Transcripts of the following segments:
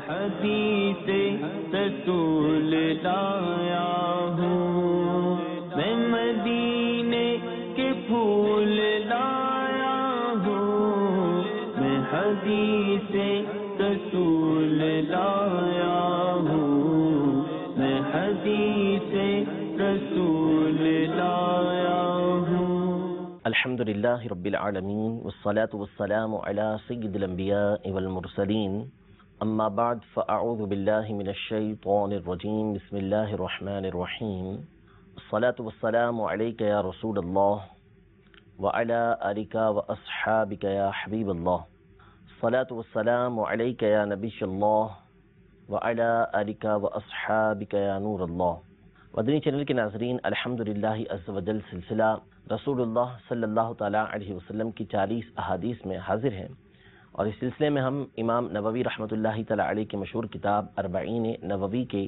حدیث رسول لایا ہوں، میں مدینے کے پھول لایا ہوں، میں حدیث رسول لایا ہوں، میں حدیث رسول لایا ہوں۔ الحمدللہ رب العالمین والصلاة والسلام علی سید الانبیاء والمرسلین، اما بعد فاعوذ باللہ من الشیطان الرجیم، بسم اللہ الرحمن الرحیم۔ الصلاة والسلام علیک یا رسول اللہ وعلی آلک واصحابک یا حبیب اللہ، الصلاة والسلام علیک یا نبی اللہ وعلی آلک واصحابک یا نور اللہ۔ مدنی چینل کے ناظرین، الحمدللہ عز و جل سلسلہ رسول اللہ صلی اللہ تعالیٰ علیہ وسلم کی 40 احادیث میں حاضر ہیں، اور اس سلسلے میں ہم امام نووی رحمۃ اللہ تعالیٰ علیہ کی مشہور کتاب 40 نووی کے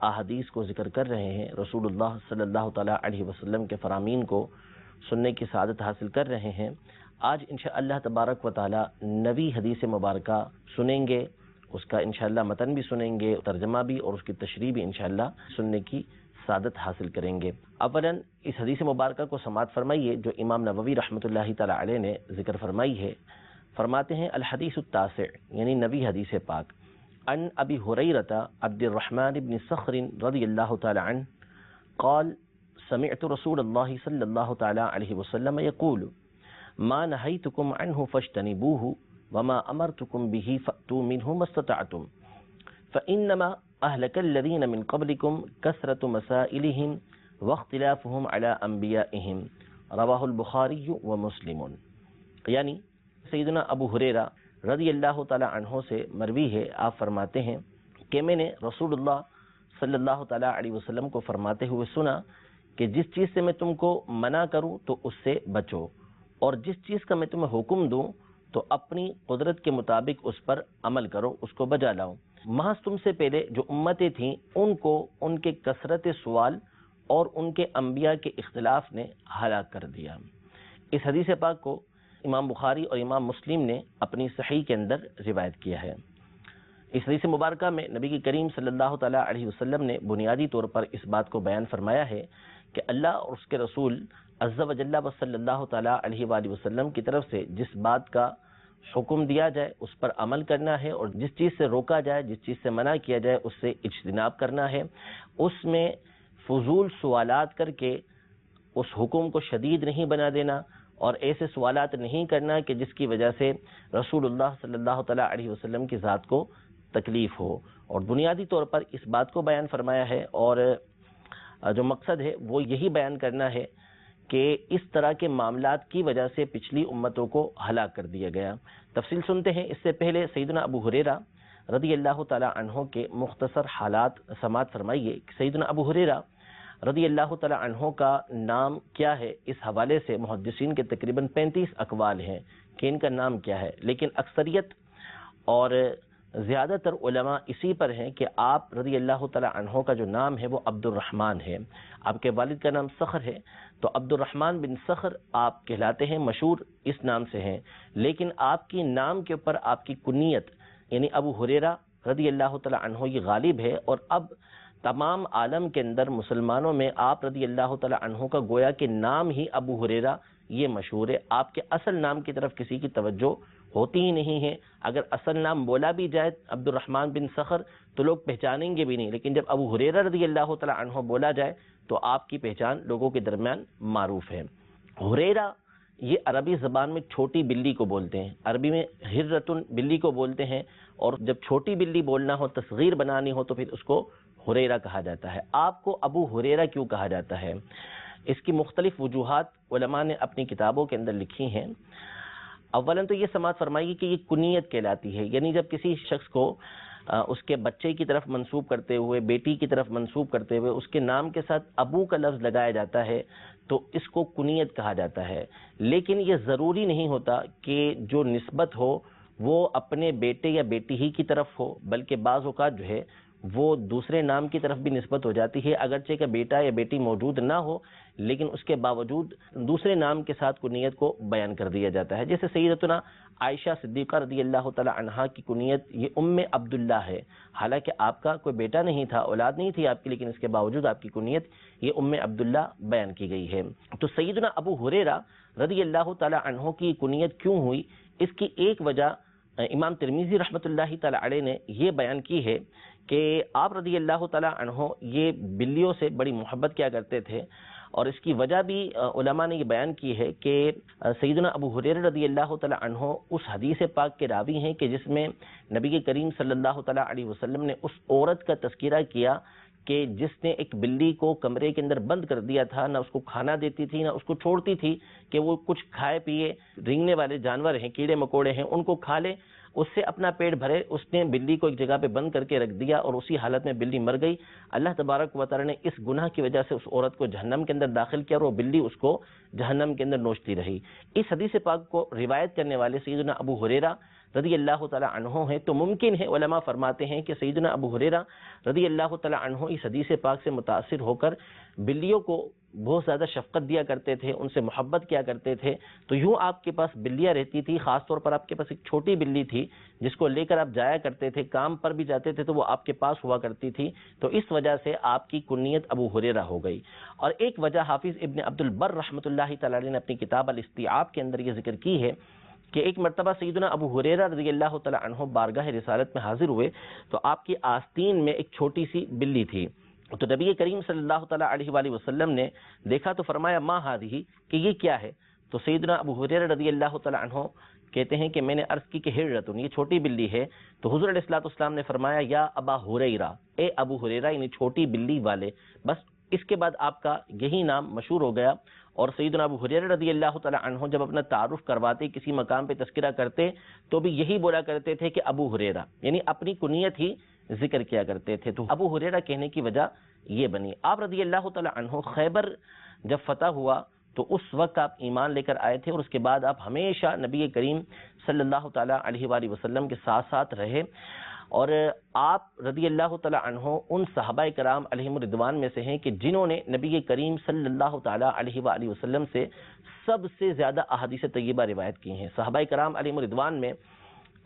احادیث کو ذکر کر رہے ہیں۔ رسول اللہ صلی اللہ تعالیٰ علیہ وسلم کے فرامین کو سننے کی سعادت حاصل کر رہے ہیں۔ آج انشاءاللہ تبارک و تعالیٰ 90 حدیث مبارکہ سنیں گے، اس کا انشاءاللہ متن بھی سنیں گے، ترجمہ بھی، اور اس کی تشریح بھی انشاءاللہ سننے کی سعادت حاصل کریں گے۔ اولاً اس حدیث مبارکہ کو سماعت فرمائیے جو امام نووی رحمۃ اللہ تعالیٰ علیہ نے ذکر فرمائی ہے۔ فرماتے ہیں الحدیث التاسع، یعنی 90 حدیث پاک، عن ابی ہریرہ عبد الرحمن بن صخر رضی اللہ تعالی عنہ قال سمعت رسول اللہ صلی اللہ تعالی علیہ وسلم یقول ما نہیتکم عنہ فاجتنبوہ وما امرتکم بہ فأتوا منہ ما استطعتم فإنما أهلك الذين من قبلكم كثرة مسائلهم واختلافهم على أنبيائهم رواہ البخاری ومسلم۔ یعنی سیدنا ابو ہریرہ رضی اللہ تعالی عنہ سے مروی ہے، آپ فرماتے ہیں کہ میں نے رسول اللہ صلی اللہ تعالی علیہ وسلم کو فرماتے ہوئے سنا کہ جس چیز سے میں تم کو منع کروں تو اس سے بچو، اور جس چیز کا میں تمہیں حکم دوں تو اپنی قدرت کے مطابق اس پر عمل کرو، اس کو بجا لاؤ۔ محض تم سے پہلے جو امتیں تھیں ان کو ان کے کثرت سوال اور ان کے انبیاء کے اختلاف نے ہلاک کر دیا۔ اس حدیث پاک کو امام بخاری اور امام مسلم نے اپنی صحیح کے اندر روایت کیا ہے۔ اس حدیث مبارکہ میں نبی کی کریم صلی اللہ تعالیٰ علیہ وسلم نے بنیادی طور پر اس بات کو بیان فرمایا ہے کہ اللہ اور اس کے رسول عز و جل و صلی اللہ تعالیٰ علیہ وآلہ وسلم کی طرف سے جس بات کا حکم دیا جائے اس پر عمل کرنا ہے، اور جس چیز سے روکا جائے، جس چیز سے منع کیا جائے اس سے اجتناب کرنا ہے۔ اس میں فضول سوالات کر کے اس حکم کو شدید نہیں بنا دینا، اور ایسے سوالات نہیں کرنا کہ جس کی وجہ سے رسول اللہ صلی اللہ تعالیٰ علیہ وسلم کی ذات کو تکلیف ہو۔ اور بنیادی طور پر اس بات کو بیان فرمایا ہے، اور جو مقصد ہے وہ یہی بیان کرنا ہے کہ اس طرح کے معاملات کی وجہ سے پچھلی امتوں کو ہلاک کر دیا گیا۔ تفصیل سنتے ہیں۔ اس سے پہلے سیدنا ابو ہریرہ رضی اللہ تعالی عنہ کے مختصر حالات سماعت فرمائیے۔ سیدنا ابو ہریرہ رضی اللہ تعالی عنہ کا نام کیا ہے، اس حوالے سے محدثین کے تقریباً 35 اقوال ہیں کہ ان کا نام کیا ہے، لیکن اکثریت اور زیادہ تر علماء اسی پر ہیں کہ آپ رضی اللہ تعالی عنہ کا جو نام ہے وہ عبد الرحمن ہے۔ آپ کے والد کا نام صخر ہے، تو عبد الرحمن بن صخر آپ کہلاتے ہیں، مشہور اس نام سے ہیں، لیکن آپ کی نام کے اوپر آپ کی کنیت یعنی ابو ہریرہ رضی اللہ تعالی عنہ یہ غالب ہے، اور اب تمام عالم کے اندر مسلمانوں میں آپ رضی اللہ تعالی عنہ کا گویا کہ نام ہی ابو ہریرہ یہ مشہور ہے۔ آپ کے اصل نام کی طرف کسی کی توجہ ہوتی ہی نہیں ہے۔ اگر اصل نام بولا بھی جائے عبد الرحمن بن صخر تو لوگ پہچانیں گے بھی نہیں، لیکن جب ابو ہریرہ رضی اللہ تعالی عنہ بولا جائے تو آپ کی پہچان لوگوں کے درمیان معروف ہے۔ ہریرہ یہ عربی زبان میں چھوٹی بلی کو بولتے ہیں، عربی میں ہرتن بلی کو بولتے ہیں، اور جب چھوٹی بلی بولنا ہو، تصغیر بنانی ہو، تو پھر اس کو ہریرہ کہا جاتا ہے۔ آپ کو ابو ہریرہ کیوں کہا جاتا ہے؟ اس کی مختلف وجوہات علماء نے اپنی کتابوں کے اندر لکھی ہیں۔ اولاً تو یہ سماعت فرمائیے کہ یہ کنیت کہلاتی ہے، یعنی جب کسی شخص کو اس کے بچے کی طرف منسوب کرتے ہوئے، بیٹی کی طرف منسوب کرتے ہوئے اس کے نام کے ساتھ ابو کا لفظ لگایا جاتا ہے تو اس کو کنیت کہا جاتا ہے۔ لیکن یہ ضروری نہیں ہوتا کہ جو نسبت ہو وہ اپنے بیٹے یا بیٹی ہی کی طرف ہو، بلکہ بعض اوقات جو ہے وہ دوسرے نام کی طرف بھی نسبت ہو جاتی ہے، اگرچہ کہ بیٹا یا بیٹی موجود نہ ہو لیکن اس کے باوجود دوسرے نام کے ساتھ کنیت کو بیان کر دیا جاتا ہے. جیسے سیدتنا عائشہ صدیقہ رضی اللہ تعالی عنہا کی کنیت یہ ام عبداللہ ہے، حالانکہ آپ کا کوئی بیٹا نہیں تھا، اولاد نہیں تھی آپ کی، لیکن اس کے باوجود آپ کی کنیت یہ ام عبداللہ بیان کی گئی ہے. تو سیدنا ابو ہریرہ رضی اللہ تعالی عنہ کی کنیت کیوں ہوئی، اس کی ایک وجہ امام ترمذی رحمۃ اللہ تعالی علیہ نے یہ بیان کی ہے کہ آپ رضی اللہ تعالی عنہ یہ بلیوں سے بڑی محبت کیا کرتے تھے، اور اس کی وجہ بھی علماء نے یہ بیان کی ہے کہ سیدنا ابو ہریرہ رضی اللہ تعالی عنہ اس حدیث پاک کے راوی ہیں کہ جس میں نبی کریم صلی اللہ تعالی علیہ وسلم نے اس عورت کا تذکرہ کیا کہ جس نے ایک بلی کو کمرے کے اندر بند کر دیا تھا، نہ اس کو کھانا دیتی تھی نہ اس کو چھوڑتی تھی کہ وہ کچھ کھائے پیے، رینگنے والے جانور ہیں، کیڑے مکوڑے ہیں، ان کو کھا لے، اس سے اپنا پیٹ بھرے. اس نے بلی کو ایک جگہ پہ بند کر کے رکھ دیا اور اسی حالت میں بلی مر گئی. اللہ تبارک و تعالی نے اس گناہ کی وجہ سے اس عورت کو جہنم کے اندر داخل کیا اور وہ بلی اس کو جہنم کے اندر نوچتی رہی. اس حدیث پاک کو روایت کرنے والے سیدنا ابو ہریرہ رضی اللہ تعالی عنہ ہیں. تو ممکن ہے، علماء فرماتے ہیں کہ سیدنا ابو ہریرہ رضی اللہ تعالی عنہ اس حدیث پاک سے متاثر ہو کر بلیوں کو بہت زیادہ شفقت دیا کرتے تھے، ان سے محبت کیا کرتے تھے. تو یوں آپ کے پاس بلیاں رہتی تھی، خاص طور پر آپ کے پاس ایک چھوٹی بلی تھی جس کو لے کر آپ جایا کرتے تھے، کام پر بھی جاتے تھے تو وہ آپ کے پاس ہوا کرتی تھی. تو اس وجہ سے آپ کی کنیت ابو ہریرہ ہو گئی. اور ایک وجہ حافظ ابن عبد البر رحمۃ اللہ تعالی علیہ نے اپنی کتاب الاستیعاب کے اندر یہ ذکر کی ہے کہ ایک مرتبہ سیدنا ابو ہریرہ رضی اللہ تعالی عنہ بارگاہ رسالت میں حاضر ہوئے تو آپ کی آستین میں ایک چھوٹی سی بلی تھی. تو نبی کریم صلی اللہ تعالی علیہ وآلہ وسلم نے دیکھا تو فرمایا ما ہذہ، کہ یہ کیا ہے. تو سیدنا ابو ہریرہ رضی اللہ تعالی عنہ کہتے ہیں کہ میں نے عرض کی کہ ہرۃ، یہ چھوٹی بلی ہے. تو حضور علیہ الصلوۃ والسلام نے فرمایا یا ابا ہریرہ، اے ابو ہریرہ، یعنی چھوٹی بلی والے. بس اس کے بعد آپ کا یہی نام مشہور ہو گیا. اور سیدنا ابو ہریرہ رضی اللہ تعالی عنہ جب اپنا تعارف کرواتے، کسی مقام پہ تذکرہ کرتے تو بھی یہی بولا کرتے تھے کہ ابو ہریرہ، یعنی اپنی کنیت ہی ذکر کیا کرتے تھے. تو ابو ہریرہ کہنے کی وجہ یہ بنی. آپ رضی اللہ تعالی عنہ خیبر جب فتح ہوا تو اس وقت آپ ایمان لے کر آئے تھے، اور اس کے بعد آپ ہمیشہ نبی کریم صلی اللہ تعالی علیہ وآلہ وسلم کے ساتھ ساتھ رہے. اور آپ رضی اللہ تعالی عنہ ان صحابہ کرام علیہم الرضوان میں سے ہیں کہ جنہوں نے نبی کریم صلی اللہ تعالی علیہ وآلہ وسلم سے سب سے زیادہ احادیث طیبہ روایت کی ہیں. صحابہ کرام علیہم الرضوان میں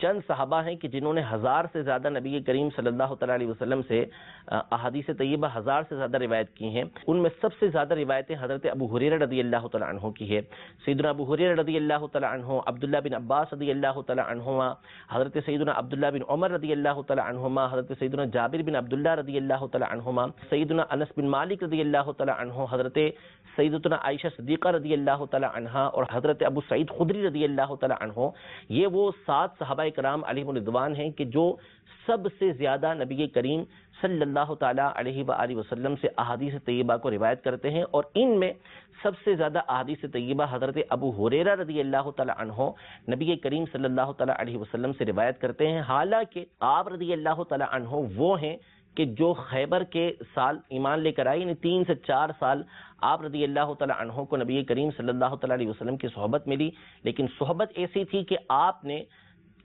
چند صحابہ ہیں کہ جنہوں نے 1000 سے زیادہ نبی کریم صلی اللہ تعالی علیہ وسلم سے احادیث طیبہ 1000 سے زیادہ روایت کی ہیں. ان میں سب سے زیادہ روایتیں حضرت ابو ہریرہ رضی اللہ تعالی عنہ کی ہے. سیدنا ابو ہریرہ رضی اللہ تعالی عنہ، عبداللہ بن عباس رضی اللہ تعالی عنہما، حضرت سیدنا عبداللہ بن عمر رضی اللہ تعالی عنہما، حضرت سیدنا جابر بن عبداللہ رضی اللہ تعالی عنہما، سیدنا انس بن مالک رضی اللہ تعالی عنہ، حضرت سیدتنا عائشہ صدیقہ رضی اللہ تعالی عنہا، اور حضرت ابو سعید خدری رضی اللہ تعالی عنہ. یہ وہ 7 صحابہ کرام علیہم الرضوان ہیں کہ جو سب سے زیادہ نبی کریم صلی اللہ تعالی علیہ وآلہ وسلم سے احادیث طیبہ کو روایت کرتے ہیں. اور ان میں سب سے زیادہ احادیث طیبہ حضرت ابو ہریرہ رضی اللہ تعالی عنہ نبی کریم صلی اللہ تعالی علیہ وسلم سے روایت کرتے ہیں. حالانکہ آپ رضی اللہ تعالی عنہ وہ ہیں کہ جو خیبر کے سال ایمان لے کر آئے، یعنی 3 سے 4 سال آپ رضی اللہ تعالی عنہ کو نبی کریم صلی اللہ تعالی علیہ وسلم کی صحبت ملی. لیکن صحبت ایسی تھی کہ آپ نے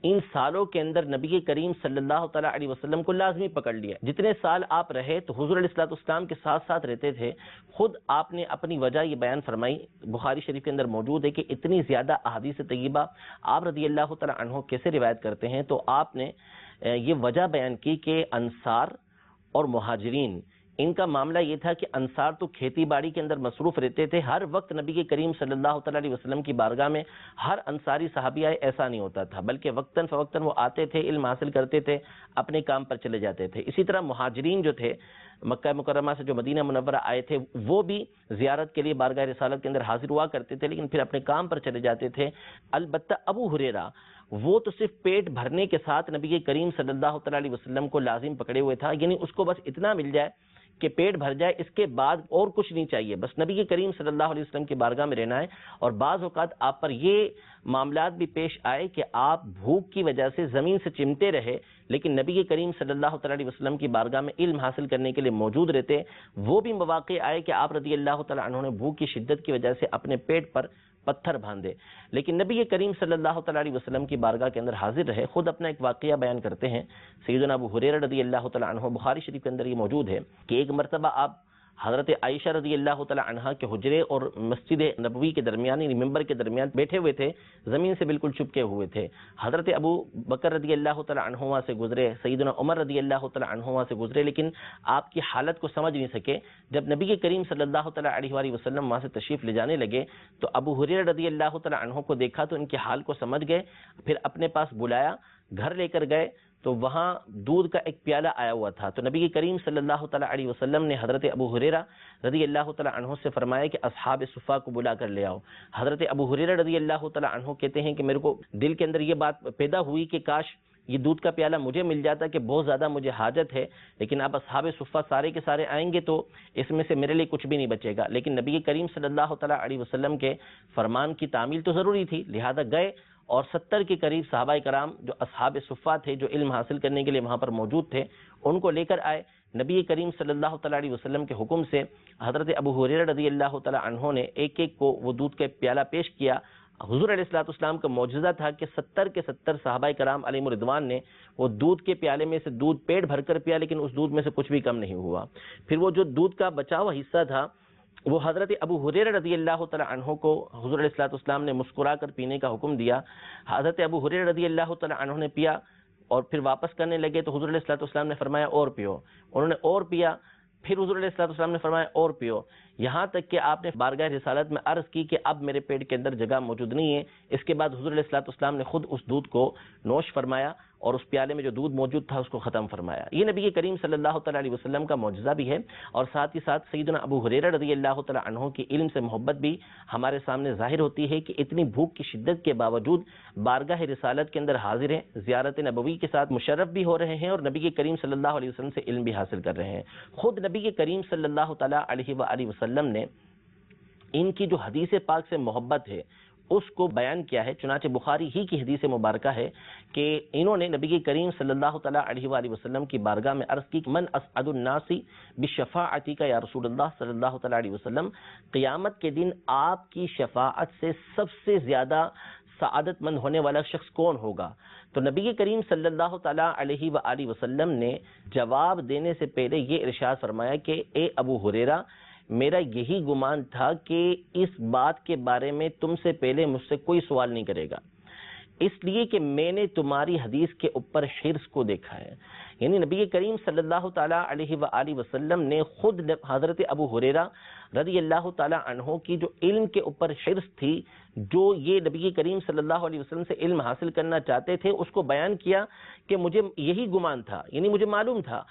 ان سالوں کے اندر نبی کریم صلی اللہ تعالی علیہ وسلم کو لازمی پکڑ لیا. جتنے سال آپ رہے تو حضور علیہ الصلوۃ والسلام کے ساتھ ساتھ رہتے تھے. خود آپ نے اپنی وجہ یہ بیان فرمائی، بخاری شریف کے اندر موجود ہے کہ اتنی زیادہ احادیث طیبہ آپ رضی اللہ تعالی عنہ کیسے روایت کرتے ہیں. تو آپ نے یہ وجہ بیان کی کہ انصار اور مہاجرین، ان کا معاملہ یہ تھا کہ انصار تو کھیتی باڑی کے اندر مصروف رہتے تھے، ہر وقت نبی کریم صلی اللہ تعالی علیہ وسلم کی بارگاہ میں ہر انصاری صحابی آئے ایسا نہیں ہوتا تھا، بلکہ وقتاً فوقتاً وہ آتے تھے، علم حاصل کرتے تھے، اپنے کام پر چلے جاتے تھے. اسی طرح مہاجرین جو تھے مکہ مکرمہ سے جو مدینہ منورہ آئے تھے، وہ بھی زیارت کے لیے بارگاہ رسالت کے اندر حاضر ہوا کرتے تھے، لیکن پھر اپنے کام پر چلے جاتے تھے. البتہ ابو ہریرہ وہ تو صرف پیٹ بھرنے کے ساتھ نبی کریم صلی اللہ تعالی علیہ وسلم کو لازم پکڑے ہوئے تھا، یعنی اس کو بس اتنا مل جائے کہ پیٹ بھر جائے، اس کے بعد اور کچھ نہیں چاہیے، بس نبی کریم صلی اللہ علیہ وسلم کی بارگاہ میں رہنا ہے. اور بعض اوقات آپ پر یہ معاملات بھی پیش آئے کہ آپ بھوک کی وجہ سے زمین سے چمٹے رہے، لیکن نبی کریم صلی اللہ تعالی علیہ وسلم کی بارگاہ میں علم حاصل کرنے کے لیے موجود رہتے. وہ بھی مواقع آئے کہ آپ رضی اللہ تعالی عنہ نے بھوک کی شدت کی وجہ سے اپنے پیٹ پر پتھر باندھے، لیکن نبی کریم صلی اللہ تعالیٰ علیہ وسلم کی بارگاہ کے اندر حاضر رہے۔ خود اپنا ایک واقعہ بیان کرتے ہیں سیدنا ابو ہریرہ رضی اللہ تعالیٰ عنہ، بخاری شریف کے اندر یہ موجود ہے کہ ایک مرتبہ آپ حضرت عائشہ رضی اللہ تعالیٰ عنہا کے حجرے اور مسجد نبوی کے درمیان، یعنی ممبر کے درمیان بیٹھے ہوئے تھے، زمین سے بالکل چپکے ہوئے تھے۔ حضرت ابو بکر رضی اللہ تعالیٰ عنہ وہاں سے گزرے، سیدنا عمر رضی اللہ تعالیٰ عنہ وہاں سے گزرے، لیکن آپ کی حالت کو سمجھ نہیں سکے۔ جب نبی کریم صلی اللہ تعالیٰ علیہ وآلہ وسلم وہاں سے تشریف لے جانے لگے تو ابو ہریرہ رضی اللہ تعالیٰ عنہ کو دیکھا تو ان کے حال کو سمجھ گئے، پھر اپنے پاس بلایا، گھر لے کر گئے تو وہاں دودھ کا ایک پیالہ آیا ہوا تھا۔ تو نبی کریم صلی اللہ تعالیٰ علیہ وسلم نے حضرت ابو ہریرہ رضی اللہ تعالیٰ عنہ سے فرمایا کہ اصحاب صفہ کو بلا کر لے آؤ۔ حضرت ابو ہریرہ رضی اللہ تعالیٰ عنہ کہتے ہیں کہ میرے کو دل کے اندر یہ بات پیدا ہوئی کہ کاش یہ دودھ کا پیالہ مجھے مل جاتا، کہ بہت زیادہ مجھے حاجت ہے، لیکن اب اصحاب صفہ سارے کے سارے آئیں گے تو اس میں سے میرے لیے کچھ بھی نہیں بچے گا۔ لیکن نبی کریم صلی اللہ تعالیٰ علیہ وسلم کے فرمان کی تعمیل تو ضروری تھی، لہذا گئے اور 70 کے قریب صحابہ کرام جو اصحاب صفہ تھے، جو علم حاصل کرنے کے لیے وہاں پر موجود تھے، ان کو لے کر آئے۔ نبی کریم صلی اللہ تعالیٰ علیہ وسلم کے حکم سے حضرت ابو ہریرہ رضی اللہ تعالیٰ عنہ نے ایک ایک کو وہ دودھ کا پیالہ پیش کیا۔ حضور علیہ الصلوۃ والسلام کا معجزہ تھا کہ 70 کے 70 صحابہ کرام علیہم رضوان نے وہ دودھ کے پیالے میں سے دودھ پیٹ بھر کر پیا، لیکن اس دودھ میں سے کچھ بھی کم نہیں ہوا۔ پھر وہ جو دودھ کا بچا ہوا حصہ تھا وہ حضرت ابو ہریرہ رضی اللہ تعالیٰ عنہ کو حضور علیہ الصلوۃ والسلام نے مسکرا کر پینے کا حکم دیا۔ حضرت ابو ہریرہ رضی اللہ تعالیٰ عنہ نے پیا اور پھر واپس کرنے لگے تو حضور علیہ الصلوۃ والسلام نے فرمایا اور پیو، انہوں نے اور پیا، پھر حضور علیہ الصلوۃ والسلام نے فرمایا اور پیو، یہاں تک کہ آپ نے بارگاہ رسالت میں عرض کی کہ اب میرے پیٹ کے اندر جگہ موجود نہیں ہے۔ اس کے بعد حضور علیہ الصلوۃ والسلام نے خود اس دودھ کو نوش فرمایا اور اس پیالے میں جو دودھ موجود تھا اس کو ختم فرمایا۔ یہ نبی کریم صلی اللہ تعالیٰ علیہ وسلم کا معجزہ بھی ہے، اور ساتھ ہی ساتھ سیدنا ابو ہریرہ رضی اللہ تعالیٰ عنہ کی علم سے محبت بھی ہمارے سامنے ظاہر ہوتی ہے کہ اتنی بھوک کی شدت کے باوجود بارگاہ رسالت کے اندر حاضر ہیں، زیارت نبوی کے ساتھ مشرف بھی ہو رہے ہیں اور نبی کریم صلی اللہ علیہ وسلم سے علم بھی حاصل کر رہے ہیں۔ خود نبی کریم صلی اللہ تعالیٰ علیہ وآلہ وسلم نے ان کی جو حدیث پاک سے محبت ہے اس کو بیان کیا ہے۔ چنانچہ بخاری ہی کی حدیث مبارکہ ہے کہ انہوں نے نبی کریم صلی اللہ تعالیٰ علیہ وآلہ وسلم کی بارگاہ میں عرض کی کہ من اسعد الناس بشفاعتی کا یا رسول اللہ صلی اللہ تعالیٰ علیہ وسلم، قیامت کے دن آپ کی شفاعت سے سب سے زیادہ سعادت مند ہونے والا شخص کون ہوگا؟ تو نبی کریم صلی اللہ تعالیٰ علیہ وآلہ وسلم نے جواب دینے سے پہلے یہ ارشاد فرمایا کہ اے ابو ہریرہ، میرا یہی گمان تھا کہ اس بات کے بارے میں تم سے پہلے مجھ سے کوئی سوال نہیں کرے گا، اس لیے کہ میں نے تمہاری حدیث کے اوپر حرص کو دیکھا ہے۔ یعنی نبی کریم صلی اللہ تعالیٰ علیہ وآلہ وسلم نے خود حضرت ابو ہریرہ رضی اللہ تعالیٰ عنہ کی جو علم کے اوپر حرص تھی، جو یہ نبی کریم صلی اللہ علیہ وسلم سے علم حاصل کرنا چاہتے تھے، اس کو بیان کیا کہ مجھے یہی گمان تھا، یعنی مجھے معلوم تھا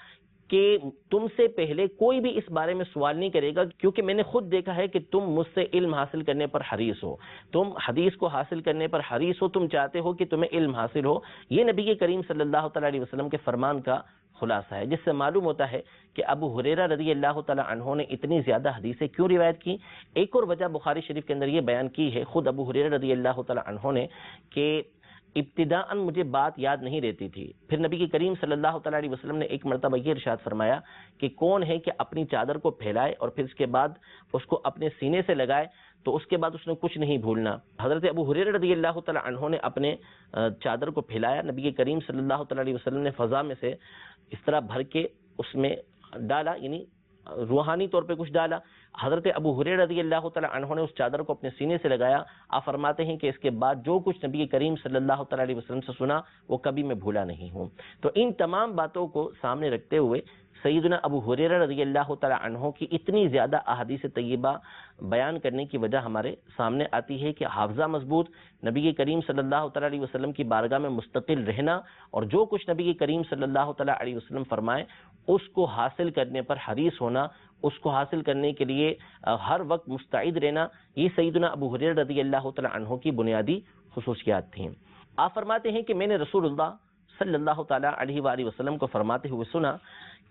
کہ تم سے پہلے کوئی بھی اس بارے میں سوال نہیں کرے گا، کیونکہ میں نے خود دیکھا ہے کہ تم مجھ سے علم حاصل کرنے پر حریص ہو، تم حدیث کو حاصل کرنے پر حریص ہو، تم چاہتے ہو کہ تمہیں علم حاصل ہو۔ یہ نبی کریم صلی اللہ تعالیٰ علیہ وسلم کے فرمان کا خلاصہ ہے، جس سے معلوم ہوتا ہے کہ ابو ہریرہ رضی اللہ تعالیٰ عنہ نے اتنی زیادہ حدیثیں کیوں روایت کی۔ ایک اور وجہ بخاری شریف کے اندر یہ بیان کی ہے خود ابو ہریرہ رضی اللہ تعالیٰ عنہ نے کہ ابتداءً مجھے بات یاد نہیں رہتی تھی، پھر نبی کریم صلی اللہ تعالیٰ علیہ وسلم نے ایک مرتبہ یہ ارشاد فرمایا کہ کون ہے کہ اپنی چادر کو پھیلائے اور پھر اس کے بعد اس کو اپنے سینے سے لگائے تو اس کے بعد اس نے کچھ نہیں بھولنا۔ حضرت ابو ہریرہ رضی اللہ تعالیٰ عنہ نے اپنے چادر کو پھیلایا، نبی کریم صلی اللہ تعالیٰ علیہ وسلم نے فضا میں سے اس طرح بھر کے اس میں ڈالا، یعنی روحانی طور پہ کچھ ڈالا۔ حضرت ابو ہریرہ رضی اللہ تعالیٰ عنہ نے اس چادر کو اپنے سینے سے لگایا۔ آپ فرماتے ہیں کہ اس کے بعد جو کچھ نبی کریم صلی اللہ تعالیٰ علیہ وسلم سے سنا وہ کبھی میں بھولا نہیں ہوں۔ تو ان تمام باتوں کو سامنے رکھتے ہوئے سیدنا ابو ہریرہ رضی اللہ تعالیٰ عنہ کی اتنی زیادہ احادیث طیبہ بیان کرنے کی وجہ ہمارے سامنے آتی ہے کہ حافظہ مضبوط، نبی کریم صلی اللہ تعالیٰ علیہ وسلم کی بارگاہ میں مستقل رہنا اور جو کچھ نبی کریم صلی اللہ تعالیٰ علیہ وسلم فرمائے اس کو حاصل کرنے پر حریص ہونا، اس کو حاصل کرنے کے لیے ہر وقت مستعد رہنا، یہ سیدنا ابو ہریرہ رضی اللہ تعالیٰ عنہ کی بنیادی خصوصیات تھیں۔ آپ فرماتے ہیں کہ میں نے رسول اللہ صلی اللہ تعالیٰ علیہ وآلہ وسلم کو فرماتے ہوئے سنا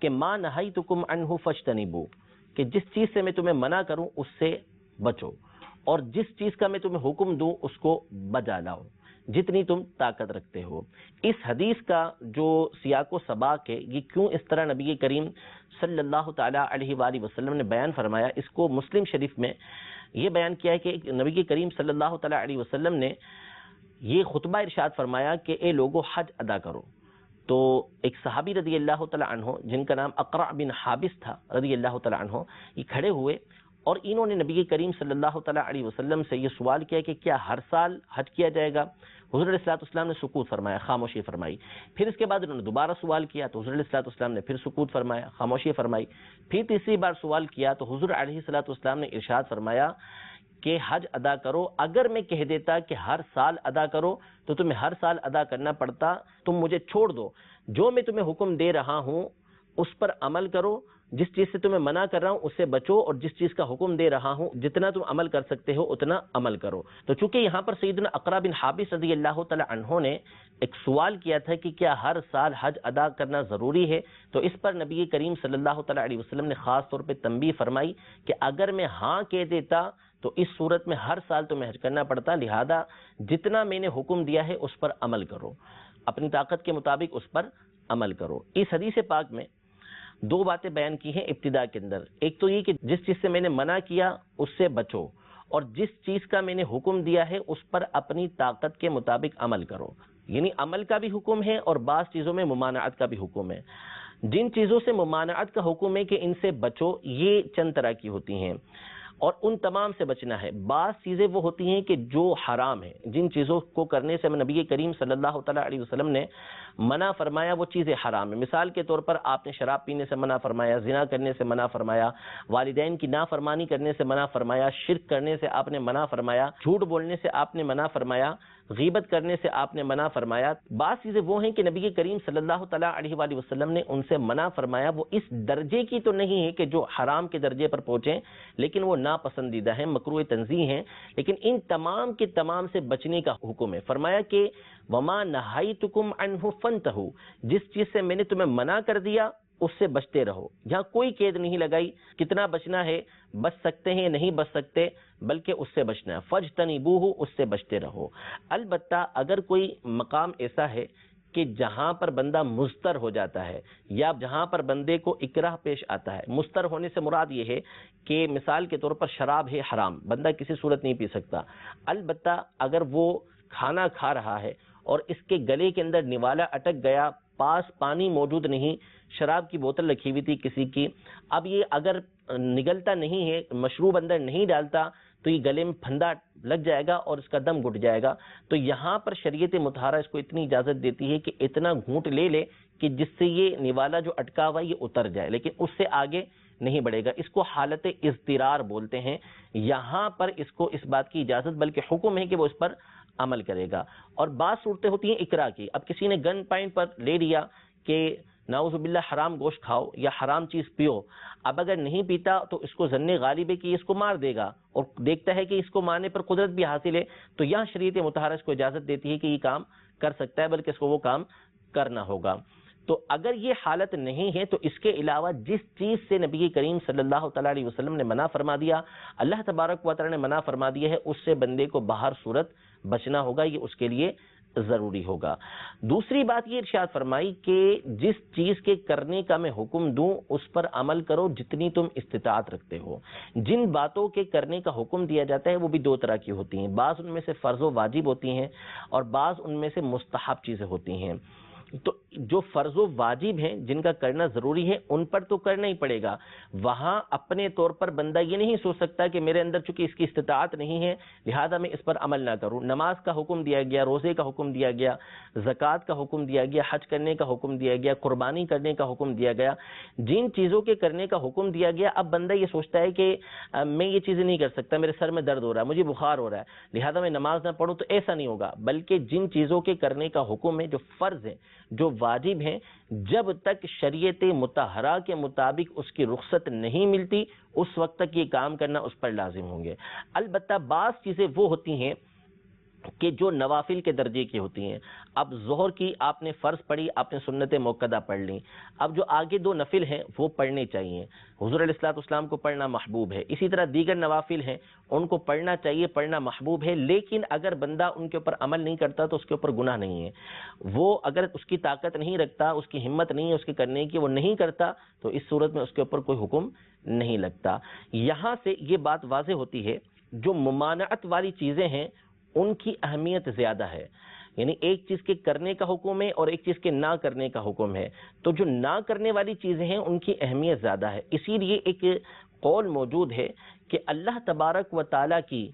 کہ ما نہیتکم عنہ فاجتنبوا، کہ جس چیز سے میں تمہیں منع کروں اس سے بچو، اور جس چیز کا میں تمہیں حکم دوں اس کو بجا لاؤ جتنی تم طاقت رکھتے ہو۔ اس حدیث کا جو سیاق و سباق ہے، یہ کیوں اس طرح نبی کریم صلی اللہ تعالیٰ علیہ وآلہ وسلم نے بیان فرمایا، اس کو مسلم شریف میں یہ بیان کیا ہے کہ نبی کریم صلی اللہ تعالی علیہ وسلم نے یہ خطبہ ارشاد فرمایا کہ اے لوگو حج ادا کرو. تو ایک صحابی رضی اللہ تعالیٰ عنہ جن کا نام اقرع بن حابس تھا رضی اللہ تعالیٰ عنہ، یہ کھڑے ہوئے اور انہوں نے نبی کریم صلی اللہ تعالیٰ علیہ وسلم سے یہ سوال کیا کہ کیا ہر سال حج کیا جائے گا؟ حضور علیہ السلام نے سکوت فرمایا، خاموشی فرمائی. پھر اس کے بعد انہوں نے دوبارہ سوال کیا تو حضور علیہ السلام نے پھر سکوت فرمایا، خاموشی فرمائی. پھر تیسری بار سوال کیا تو حضور علیہ السلام نے ارشاد فرمایا کہ حج ادا کرو. اگر میں کہہ دیتا کہ ہر سال ادا کرو تو تمہیں ہر سال ادا کرنا پڑتا، تم مجھے چھوڑ دو. جو میں تمہیں حکم دے رہا ہوں اس پر عمل کرو، جس چیز سے تمہیں منع کر رہا ہوں اس سے بچو، اور جس چیز کا حکم دے رہا ہوں جتنا تم عمل کر سکتے ہو اتنا عمل کرو. تو چونکہ یہاں پر سیدنا اقرع بن حابس رضی اللہ تعالی عنہ نے ایک سوال کیا تھا کہ کیا ہر سال حج ادا کرنا ضروری ہے، تو اس پر نبی کریم صلی اللہ تعالی علیہ وسلم نے خاص طور پہ تنبیہ فرمائی کہ اگر میں ہاں کہہ دیتا تو اس صورت میں ہر سال تمہیں حج کرنا پڑتا، لہذا جتنا میں نے حکم دیا ہے اس پر عمل کرو، اپنی طاقت کے مطابق اس پر عمل کرو. اس حدیث پاک میں دو باتیں بیان کی ہیں ابتدا کے اندر. ایک تو یہ کہ جس چیز سے میں نے منع کیا اس سے بچو، اور جس چیز کا میں نے حکم دیا ہے اس پر اپنی طاقت کے مطابق عمل کرو. یعنی عمل کا بھی حکم ہے اور بعض چیزوں میں ممانعت کا بھی حکم ہے. جن چیزوں سے ممانعت کا حکم ہے کہ ان سے بچو، یہ چند طرح کی ہوتی ہیں اور ان تمام سے بچنا ہے. بعض چیزیں وہ ہوتی ہیں کہ جو حرام ہیں، جن چیزوں کو کرنے سے نبی کریم صلی اللہ تعالیٰ علیہ وسلم نے منع فرمایا وہ چیزیں حرام ہیں. مثال کے طور پر آپ نے شراب پینے سے منع فرمایا، زنا کرنے سے منع فرمایا، والدین کی نافرمانی کرنے سے منع فرمایا، شرک کرنے سے آپ نے منع فرمایا، جھوٹ بولنے سے آپ نے منع فرمایا، غیبت کرنے سے آپ نے منع فرمایا. بعض چیزیں وہ ہیں کہ نبی کریم صلی اللہ تعالیٰ علیہ وآلہ وسلم نے ان سے منع فرمایا. وہ اس درجے کی تو نہیں ہے کہ جو حرام کے درجے پر پہنچیں، لیکن وہ ناپسندیدہ ہیں، مکروہ تنزیہ ہیں. لیکن ان تمام کے تمام سے بچنے کا حکم ہے. فرمایا کہ وما نہیتکم عنہ فانتہوا، جس چیز سے میں نے تمہیں منع کر دیا اس سے بچتے رہو. یہاں کوئی قید نہیں لگائی کتنا بچنا ہے، بچ سکتے ہیں نہیں بچ سکتے، بلکہ اس سے بچنا ہے. فاجتنبوہ، اس سے بچتے رہو. البتہ اگر کوئی مقام ایسا ہے کہ جہاں پر بندہ مضطر ہو جاتا ہے یا جہاں پر بندے کو اکراہ پیش آتا ہے، مضطر ہونے سے مراد یہ ہے کہ مثال کے طور پر شراب ہے حرام، بندہ کسی صورت نہیں پی سکتا. البتہ اگر وہ کھانا کھا رہا ہے اور اس کے گلے کے اندر نوالا اٹک گیا، پاس پانی موجود نہیں، شراب کی بوتل رکھی ہوئی تھی کسی کی، اب یہ اگر نگلتا نہیں ہے، مشروب اندر نہیں ڈالتا تو یہ گلے میں پھندا لگ جائے گا اور اس کا دم گھٹ جائے گا. تو یہاں پر شریعت مطہرہ اس کو اتنی اجازت دیتی ہے کہ اتنا گھونٹ لے لے کہ جس سے یہ نوالا جو اٹکا ہوا یہ اتر جائے، لیکن اس سے آگے نہیں بڑھے گا. اس کو حالت اضطرار بولتے ہیں. یہاں پر اس کو اس بات کی اجازت بلکہ حکم ہے کہ وہ اس پر عمل کرے گا. اور بعض صورتیں ہوتی ہیں اکراہ کی. اب کسی نے گن پوائنٹ پر لے لیا کہ نعوذ باللہ حرام گوشت کھاؤ یا حرام چیز پیو، اب اگر نہیں پیتا تو اس کو ظن غالب ہے کہ اس کو مار دے گا، اور دیکھتا ہے کہ اس کو مارنے پر قدرت بھی حاصل ہے، تو یہاں شریعت مطہرہ اس کو اجازت دیتی ہے کہ یہ کام کر سکتا ہے، بلکہ اس کو وہ کام کرنا ہوگا. تو اگر یہ حالت نہیں ہے تو اس کے علاوہ جس چیز سے نبی کریم صلی اللہ تعالیٰ علیہ وسلم نے منع فرما دیا، اللہ تبارک و تعالیٰ نے منع فرما دیا ہے، اس سے بندے کو باہر صورت بچنا ہوگا، یہ اس کے لیے ضروری ہوگا. دوسری بات یہ ارشاد فرمائی کہ جس چیز کے کرنے کا میں حکم دوں اس پر عمل کرو جتنی تم استطاعت رکھتے ہو. جن باتوں کے کرنے کا حکم دیا جاتا ہے وہ بھی دو طرح کی ہوتی ہیں. بعض ان میں سے فرض و واجب ہوتی ہیں اور بعض ان میں سے مستحب چیزیں ہوتی ہیں. تو جو فرض و واجب ہیں جن کا کرنا ضروری ہے ان پر تو کرنا ہی پڑے گا. وہاں اپنے طور پر بندہ یہ نہیں سوچ سکتا کہ میرے اندر چونکہ اس کی استطاعت نہیں ہے لہذا میں اس پر عمل نہ کروں. نماز کا حکم دیا گیا، روزے کا حکم دیا گیا، زکوٰۃ کا حکم دیا گیا، حج کرنے کا حکم دیا گیا، قربانی کرنے کا حکم دیا گیا. جن چیزوں کے کرنے کا حکم دیا گیا اب بندہ یہ سوچتا ہے کہ میں یہ چیزیں نہیں کر سکتا، میرے سر میں درد ہو رہا ہے، مجھے بخار ہو رہا ہے لہذا میں نماز نہ پڑھوں، تو ایسا نہیں ہوگا. بلکہ جن چیزوں کے کرنے کا حکم ہے، جو فرض ہیں، جو واجب ہیں، جب تک شریعت مطہرہ کے مطابق اس کی رخصت نہیں ملتی اس وقت تک یہ کام کرنا اس پر لازم ہوں گے. البتہ بعض چیزیں وہ ہوتی ہیں کہ جو نوافل کے درجے کی ہوتی ہیں. اب ظہر کی آپ نے فرض پڑھی، آپ نے سنت موقدہ پڑھ لی، اب جو آگے دو نفل ہیں وہ پڑھنے چاہیے، حضور علیہ السلام کو پڑھنا محبوب ہے. اسی طرح دیگر نوافل ہیں ان کو پڑھنا چاہیے، پڑھنا محبوب ہے. لیکن اگر بندہ ان کے اوپر عمل نہیں کرتا تو اس کے اوپر گناہ نہیں ہے. وہ اگر اس کی طاقت نہیں رکھتا، اس کی ہمت نہیں ہے اس کے کرنے کی، وہ نہیں کرتا تو اس صورت میں اس کے اوپر کوئی حکم نہیں لگتا. یہاں سے یہ بات واضح ہوتی ہے جو ممانعت والی چیزیں ہیں ان کی اہمیت زیادہ ہے، یعنی ایک چیز کے کرنے کا حکم ہے اور ایک چیز کے نہ کرنے کا حکم ہے، تو جو نہ کرنے والی چیزیں ہیں ان کی اہمیت زیادہ ہے۔ اسی لیے ایک قول موجود ہے کہ اللہ تبارک و تعالیٰ کی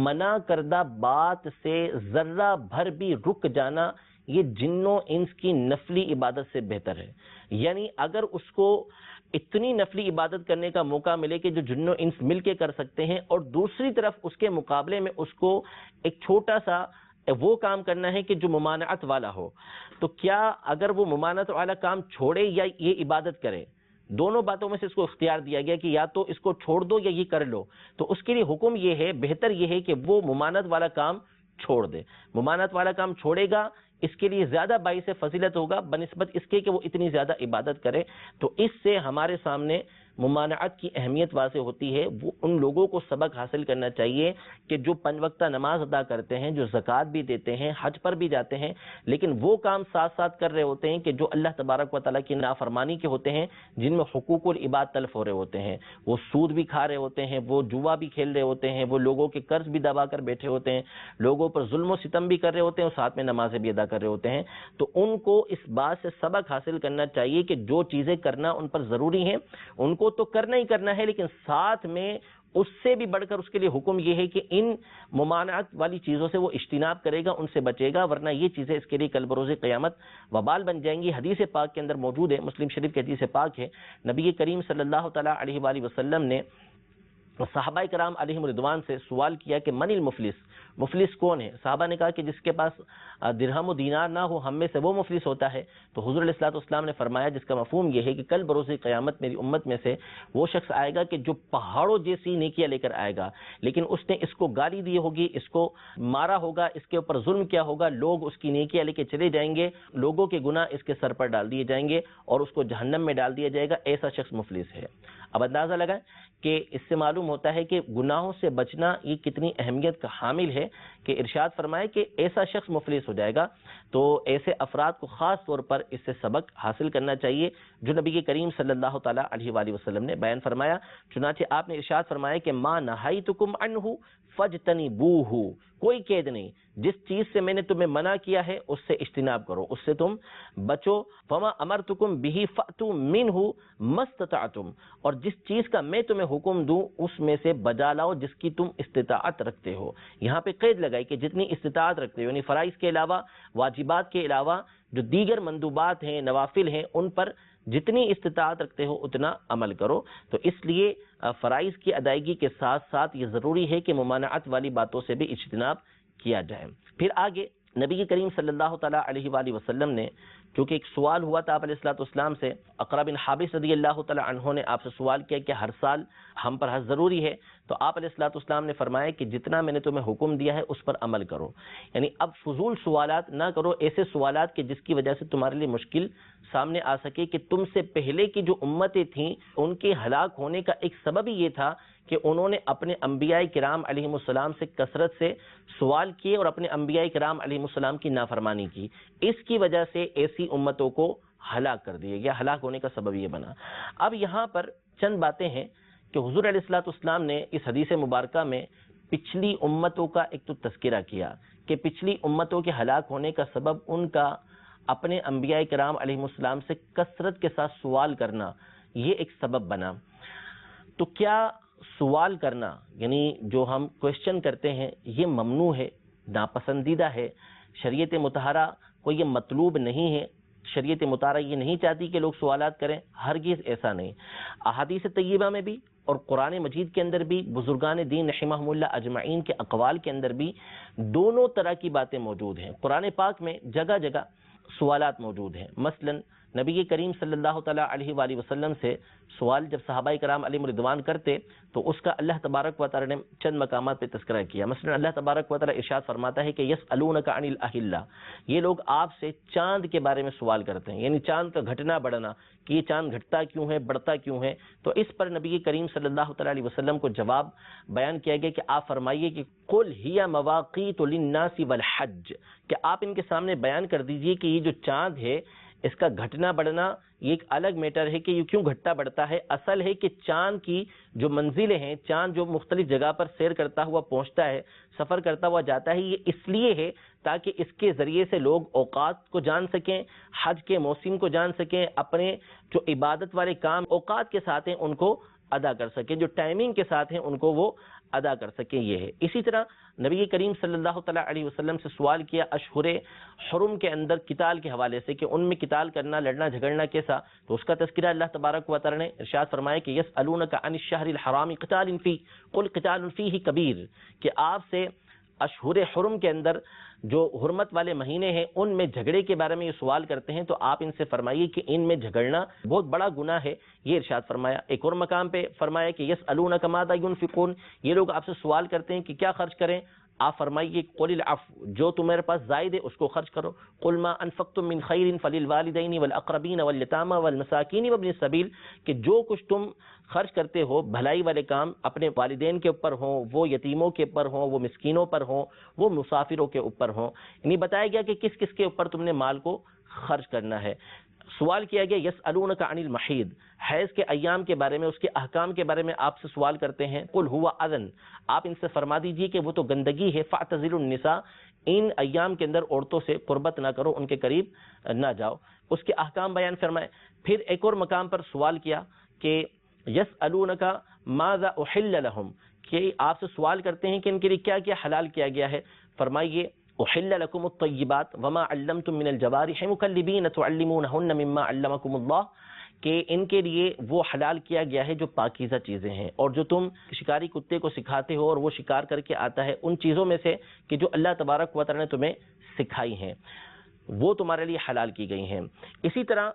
منع کردہ بات سے ذرہ بھر بھی رک جانا یہ جنوں انس کی نفلی عبادت سے بہتر ہے۔ یعنی اگر اس کو اتنی نفلی عبادت کرنے کا موقع ملے کہ جو جنوں انس مل کے کر سکتے ہیں، اور دوسری طرف اس کے مقابلے میں اس کو ایک چھوٹا سا وہ کام کرنا ہے کہ جو ممانعت والا ہو، تو کیا اگر وہ ممانعت والا کام چھوڑے یا یہ عبادت کرے، دونوں باتوں میں سے اس کو اختیار دیا گیا کہ یا تو اس کو چھوڑ دو یا یہ کر لو، تو اس کے لیے حکم یہ ہے، بہتر یہ ہے کہ وہ ممانعت والا کام چھوڑ دے۔ ممانعت والا کام چھوڑے گا، اس کے لیے زیادہ باعث فضیلت ہوگا بنسبت اس کے کہ وہ اتنی زیادہ عبادت کرے۔ تو اس سے ہمارے سامنے ممانعت کی اہمیت واضح ہوتی ہے۔ وہ ان لوگوں کو سبق حاصل کرنا چاہیے کہ جو 5 وقتہ نماز ادا کرتے ہیں، جو زکوٰۃ بھی دیتے ہیں، حج پر بھی جاتے ہیں، لیکن وہ کام ساتھ ساتھ کر رہے ہوتے ہیں کہ جو اللہ تبارک و تعالیٰ کی نافرمانی کے ہوتے ہیں، جن میں حقوق العباد تلف ہو رہے ہوتے ہیں۔ وہ سود بھی کھا رہے ہوتے ہیں، وہ جوا بھی کھیل رہے ہوتے ہیں، وہ لوگوں کے قرض بھی دبا کر بیٹھے ہوتے ہیں، لوگوں پر ظلم و ستم بھی کر رہے ہوتے ہیں اور ساتھ میں نمازیں بھی ادا کر رہے ہوتے ہیں۔ تو ان کو اس بات سے سبق حاصل کرنا چاہیے کہ جو چیزیں کرنا ان پر ضروری ہیں ان کو تو کرنا ہی کرنا ہے، لیکن ساتھ میں اس سے بھی بڑھ کر اس کے لیے حکم یہ ہے کہ ان ممانعت والی چیزوں سے وہ اجتناب کرے گا، ان سے بچے گا، ورنہ یہ چیزیں اس کے لیے کل بروز قیامت وبال بن جائیں گی۔ حدیث پاک کے اندر موجود ہے، مسلم شریف کی حدیث پاک ہے، نبی کریم صلی اللہ تعالیٰ علیہ وآلہ وسلم نے صحابہ کرام علیہم رضوان سے سوال کیا کہ من المفلس، مفلس کون ہے؟ صحابہ نے کہا کہ جس کے پاس درہم و دینار نہ ہو، ہم میں سے وہ مفلس ہوتا ہے۔ تو حضور علیہ الصلوۃ والسلام نے فرمایا جس کا مفہوم یہ ہے کہ کل بروز قیامت میری امت میں سے وہ شخص آئے گا کہ جو پہاڑوں جیسی نیکیاں لے کر آئے گا، لیکن اس نے اس کو گالی دی ہوگی، اس کو مارا ہوگا، اس کے اوپر ظلم کیا ہوگا، لوگ اس کی نیکیاں لے کے چلے جائیں گے، لوگوں کے گناہ اس کے سر پر ڈال دیے جائیں گے اور اس کو جہنم میں ڈال دیا جائے گا۔ ایسا شخص مفلس ہے۔ اب اندازہ لگائیں کہ اس سے معلوم ہوتا ہے کہ گناہوں سے بچنا یہ کتنی اہمیت کا حامل ہے، کہ ارشاد فرمائے کہ ایسا شخص مفلس ہو جائے گا۔ تو ایسے افراد کو خاص طور پر اس سے سبق حاصل کرنا چاہیے جو نبی کریم صلی اللہ تعالیٰ علیہ وآلہ وسلم نے بیان فرمایا۔ چنانچہ آپ نے ارشاد فرمایا کہ ما نہیتکم عنہ فاجتنبوہ، کوئی قید نہیں، جس چیز سے میں نے تمہیں منع کیا ہے اس سے اجتناب کرو، اس سے تم بچو۔ فما امرتکم بہ فأتوا منہ ما استطعتم، اور جس چیز کا میں تمہیں حکم دوں اس میں سے بجا لاؤ جس کی تم استطاعت رکھتے ہو۔ یہاں پہ قید لگائی کہ جتنی استطاعت رکھتے ہو، یعنی فرائض کے علاوہ، واجبات کے علاوہ جو دیگر مندوبات ہیں، نوافل ہیں، ان پر جتنی استطاعت رکھتے ہو اتنا عمل کرو۔ تو اس لیے فرائض کی ادائیگی کے ساتھ ساتھ یہ ضروری ہے کہ ممانعت والی باتوں سے بھی اجتناب کیا جائے۔ پھر آگے نبی کریم صلی اللہ تعالیٰ علیہ وآلہ وسلم نے، کیونکہ ایک سوال ہوا تھا آپ علیہ الصلوۃ والسلام سے، اقرا بن حابس رضی اللہ تعالیٰ عنہ نے آپ سے سوال کیا کہ ہر سال ہم پر حج ضروری ہے، تو آپ علیہ الصلوۃ والسلام نے فرمایا کہ جتنا میں نے تمہیں حکم دیا ہے اس پر عمل کرو، یعنی اب فضول سوالات نہ کرو، ایسے سوالات کہ جس کی وجہ سے تمہارے لیے مشکل سامنے آ سکے۔ کہ تم سے پہلے کی جو امتیں تھیں ان کے ہلاک ہونے کا ایک سبب ہی یہ تھا کہ انہوں نے اپنے انبیاء کرام علیہم السلام سے کثرت سے سوال کیے اور اپنے انبیاء کرام علیہم السلام کی نافرمانی کی، اس کی وجہ سے ایسی امتوں کو ہلاک کر دیا گیا، ہلاک ہونے کا سبب یہ بنا۔ اب یہاں پر چند باتیں ہیں کہ حضور علیہ الصلوۃ والسلام نے اس حدیث مبارکہ میں پچھلی امتوں کا ایک تو تذکرہ کیا کہ پچھلی امتوں کے ہلاک ہونے کا سبب ان کا اپنے انبیاء کرام علیہم السلام سے کثرت کے ساتھ سوال کرنا، یہ ایک سبب بنا۔ تو کیا سوال کرنا، یعنی جو ہم کوشچن کرتے ہیں، یہ ممنوع ہے، ناپسندیدہ ہے؟ شریعت مطہرہ کو یہ مطلوب نہیں ہے، شریعت مطہرہ یہ نہیں چاہتی کہ لوگ سوالات کریں، ہرگز ایسا نہیں۔ احادیث طیبہ میں بھی اور قرآن مجید کے اندر بھی، بزرگان دین رحمہم اللہ اجمعین کے اقوال کے اندر بھی دونوں طرح کی باتیں موجود ہیں۔ قرآن پاک میں جگہ جگہ سوالات موجود ہیں۔ مثلا نبی کریم صلی اللہ تعالیٰ علیہ وآلہ وسلم سے سوال جب صحابہ کرام علیہم رضوان کرتے تو اس کا اللہ تبارک و تعالیٰ نے چند مقامات پہ تذکرہ کیا۔ مثلا اللہ تبارک و تعالیٰ ارشاد فرماتا ہے کہ یسألونک عن الاہلہ، یہ لوگ آپ سے چاند کے بارے میں سوال کرتے ہیں، یعنی چاند کا گھٹنا بڑھنا، کہ یہ چاند گھٹتا کیوں ہے، بڑھتا کیوں ہے۔ تو اس پر نبی کریم صلی اللہ تعالیٰ علیہ وسلم کو جواب بیان کیا گیا کہ آپ فرمائیے کہ قل ہی مواقیت للناس والحج، کہ آپ ان کے سامنے بیان کر دیجئے کہ یہ جو چاند ہے اس کا گھٹنا بڑھنا یہ ایک الگ میٹر ہے کہ یہ کیوں گھٹتا بڑھتا ہے. اصل ہے کہ چاند کی جو منزلیں ہیں، چاند جو مختلف جگہ پر سیر کرتا ہوا پہنچتا ہے، سفر کرتا ہوا جاتا ہے، یہ اس لیے ہے تاکہ اس کے ذریعے سے لوگ اوقات کو جان سکیں، حج کے موسم کو جان سکیں، اپنے جو عبادت والے کام اوقات کے ساتھ ہیں ان کو ادا کر سکیں، جو ٹائمنگ کے ساتھ ہیں ان کو وہ ادا کر سکیں. یہ ہے. اسی طرح نبی کریم صلی اللہ تعالیٰ علیہ وسلم سے سوال کیا اشہر حرم کے اندر قتال کے حوالے سے کہ ان میں قتال کرنا، لڑنا جھگڑنا کیسا، تو اس کا تذکرہ اللہ تبارک و تعالیٰ نے ارشاد فرمایا کہ یسألونک عن الشہر الحرام قتال فیہ قل قتال فیہ کبیر، کہ آپ سے اشہر حرم کے اندر جو حرمت والے مہینے ہیں ان میں جھگڑے کے بارے میں یہ سوال کرتے ہیں تو آپ ان سے فرمائیے کہ ان میں جھگڑنا بہت بڑا گناہ ہے. یہ ارشاد فرمایا. ایک اور مقام پہ فرمایا کہ یسألونک ماذا ينفقون، یہ لوگ آپ سے سوال کرتے ہیں کہ کیا خرچ کریں، آپ فرمائیے قل العفو، جو تمہارے پاس زائد ہے اس کو خرچ کرو. قل ما انفقتم من خیر فللوالدین والاقربین والیتامی والمساکین وابن السبیل، کہ جو کچھ تم خرچ کرتے ہو بھلائی والے کام اپنے والدین کے اوپر ہوں، وہ یتیموں کے اوپر ہوں، وہ مسکینوں پر ہوں، وہ مسافروں کے اوپر ہوں. یعنی بتایا گیا کہ کس کس کے اوپر تم نے مال کو خرچ کرنا ہے. سوال کیا گیا یسألونک عن المحیض، حیض کے ایام کے بارے میں، اس کے احکام کے بارے میں آپ سے سوال کرتے ہیں. قل هو اذن، آپ ان سے فرما دیجئے کہ وہ تو گندگی ہے. فاعتزلوا النساء، ان ایام کے اندر عورتوں سے قربت نہ کرو، ان کے قریب نہ جاؤ. اس کے احکام بیان فرمائے. پھر ایک اور مقام پر سوال کیا کہ یسألونک ماذا احل لهم، کہ آپ سے سوال کرتے ہیں کہ ان کے لیے کیا کیا حلال کیا گیا ہے. فرمائیے احل لكم الطیبات وما علمتم من الجوارح مکلبین تعلمونہن مما علمکم اللہ، کہ ان کے لیے وہ حلال کیا گیا ہے جو پاکیزہ چیزیں ہیں، اور جو تم شکاری کتے کو سکھاتے ہو اور وہ شکار کر کے آتا ہے ان چیزوں میں سے کہ جو اللہ تبارک و تعالی نے تمہیں سکھائی ہیں، وہ تمہارے لیے حلال کی گئی ہیں. اسی طرح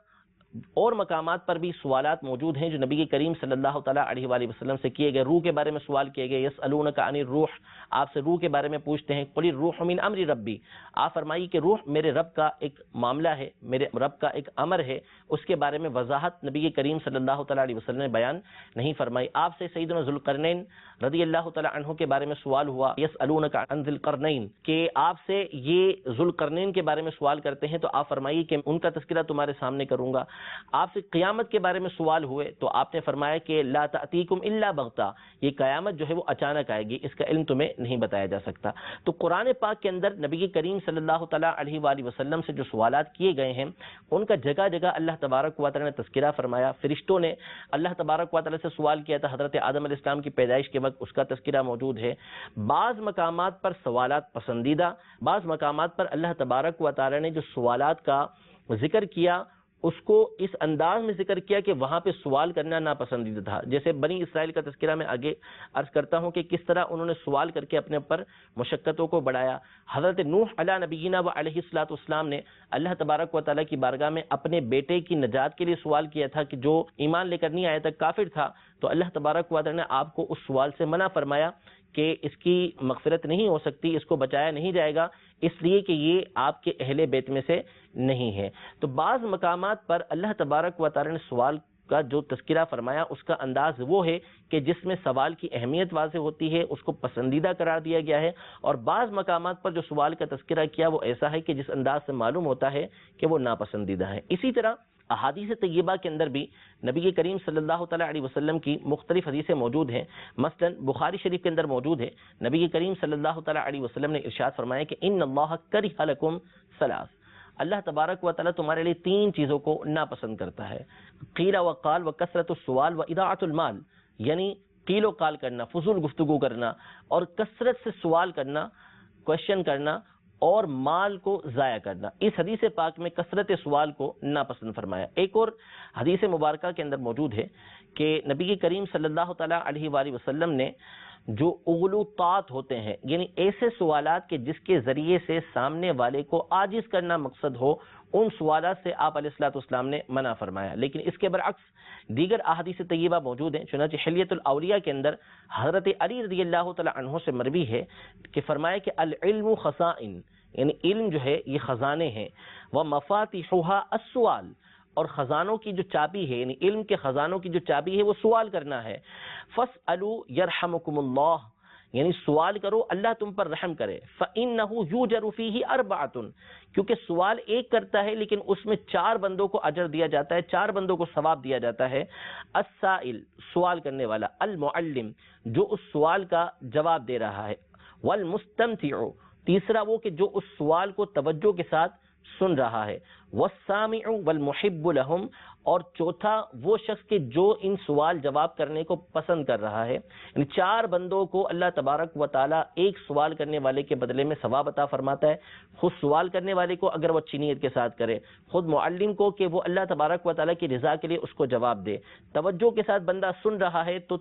اور مقامات پر بھی سوالات موجود ہیں جو نبی کریم صلی اللہ تعالیٰ علیہ وآلہ وسلم سے کیے گئے. روح کے بارے میں سوال کیے گئے. یسألونک عن الروح، آپ سے روح کے بارے میں پوچھتے ہیں. قل الروح من امر ربی، آپ فرمائیے کہ روح میرے رب کا ایک معاملہ ہے، میرے رب کا ایک امر ہے. اس کے بارے میں وضاحت نبی کریم صلی اللہ تعالیٰ علیہ وسلم نے بیان نہیں فرمائی. آپ سے سیدنا ذوالقرنین رضی اللہ تعالیٰ عنہ کے بارے میں سوال ہوا. یسألونک عن ذی القرنین، کہ آپ سے یہ ذوالقرنین کے بارے میں سوال کرتے ہیں تو آپ فرمائیے کہ ان کا تذکرہ تمہارے سامنے کروں گا. آپ سے قیامت کے بارے میں سوال ہوئے تو آپ نے فرمایا کہ لا تأتیکم الا بغتہ، یہ قیامت جو ہے وہ اچانک آئے گی، اس کا علم تمہیں نہیں بتایا جا سکتا. تو قرآن پاک کے اندر نبی کریم صلی اللہ تعالیٰ علیہ وآلہ وسلم سے جو سوالات کیے گئے ہیں ان کا جگہ جگہ اللہ تبارک و تعالیٰ نے تذکرہ فرمایا. فرشتوں نے اللہ تبارک و تعالیٰ سے سوال کیا تھا حضرت آدم علیہ السلام کی پیدائش کے وقت، اس کا تذکرہ موجود ہے. بعض مقامات پر سوالات پسندیدہ، بعض مقامات پر اللہ تبارک و تعالیٰ نے جو سوالات کا ذکر کیا اس کو اس انداز میں ذکر کیا کہ وہاں پہ سوال کرنا ناپسندیدہ تھا. جیسے بنی اسرائیل کا تذکرہ میں آگے عرض کرتا ہوں کہ کس طرح انہوں نے سوال کر کے اپنے اوپر مشقتوں کو بڑھایا. حضرت نوح علیہ نبینا و علیہ الصلوۃ والسلام نے اللہ تبارک و تعالیٰ کی بارگاہ میں اپنے بیٹے کی نجات کے لیے سوال کیا تھا کہ جو ایمان لے کر نہیں آیا تک کافر تھا، تو اللہ تبارک و تعالیٰ نے آپ کو اس سوال سے منع فرمایا کہ اس کی مغفرت نہیں ہو سکتی، اس کو بچایا نہیں جائے گا، اس لیے کہ یہ آپ کے اہل بیت میں سے نہیں ہے. تو بعض مقامات پر اللہ تبارک و تعالی نے سوال کا جو تذکرہ فرمایا اس کا انداز وہ ہے کہ جس میں سوال کی اہمیت واضح ہوتی ہے، اس کو پسندیدہ قرار دیا گیا ہے. اور بعض مقامات پر جو سوال کا تذکرہ کیا وہ ایسا ہے کہ جس انداز سے معلوم ہوتا ہے کہ وہ ناپسندیدہ ہے. اسی طرح احادیث طیبہ کے اندر بھی نبی کریم صلی اللہ تعالیٰ علیہ وسلم کی مختلف حدیثیں موجود ہیں. مثلا بخاری شریف کے اندر موجود ہے، نبی کریم صلی اللہ تعالیٰ علیہ وسلم نے ارشاد فرمایا کہ ان اللہ کرہ لکم ثلاث، اللہ تبارک و تعالیٰ تمہارے لیے تین چیزوں کو ناپسند کرتا ہے. قیل و قال و کثرت السوال و اضاعت المال، یعنی قیل و قال کرنا، فضول گفتگو کرنا، اور کثرت سے سوال کرنا، کوشچن کرنا، اور مال کو ضائع کرنا. اس حدیث پاک میں کثرت سوال کو ناپسند فرمایا. ایک اور حدیث مبارکہ کے اندر موجود ہے کہ نبی کریم صلی اللہ تعالیٰ علیہ وآلہ وسلم نے جو اغلوطات ہوتے ہیں، یعنی ایسے سوالات کے جس کے ذریعے سے سامنے والے کو عاجز کرنا مقصد ہو، ان سوالات سے آپ علیہ الصلوۃ والسلام نے منع فرمایا. لیکن اس کے برعکس دیگر احادیث طیبہ موجود ہیں. چنانچہ حلیۃ الاولیاء کے اندر حضرت علی رضی اللہ تعالی عنہ سے مروی ہے کہ فرمایا کہ العلم خزائن، یعنی علم جو ہے یہ خزانے ہیں، ومفاتیحها السؤال، اور خزانوں کی جو چابی ہے، یعنی علم کے خزانوں کی جو چابی ہے وہ سوال کرنا ہے. فاسألوا یرحمکم اللہ، یعنی سوال کرو اللہ تم پر رحم کرے. فَإِنَّهُ يُجَرُ فِيهِ أَرْبَعَةٌ، کیونکہ سوال ایک کرتا ہے لیکن اس میں 4 بندوں کو اجر دیا جاتا ہے، 4 بندوں کو ثواب دیا جاتا ہے. السائل، سوال کرنے والا، المعلم، جو اس سوال کا جواب دے رہا ہے، والمستمتع، تیسرا وہ کہ جو اس سوال کو توجہ کے ساتھ سن رہا ہے، والسامع والمحب لهم، اور چوتھا وہ شخص کہ جو ان سوال جواب کرنے کو پسند کر رہا ہے. یعنی 4 بندوں کو اللہ تبارک و تعالیٰ ایک سوال کرنے والے کے بدلے میں ثواب عطا فرماتا ہے. خود سوال کرنے والے کو اگر وہ اچھی نیت کے ساتھ کرے، خود معلم کو کہ وہ اللہ تبارک و تعالیٰ کی رضا کے لیے اس کو جواب دے، توجہ کے ساتھ بندہ سن رہا ہے تو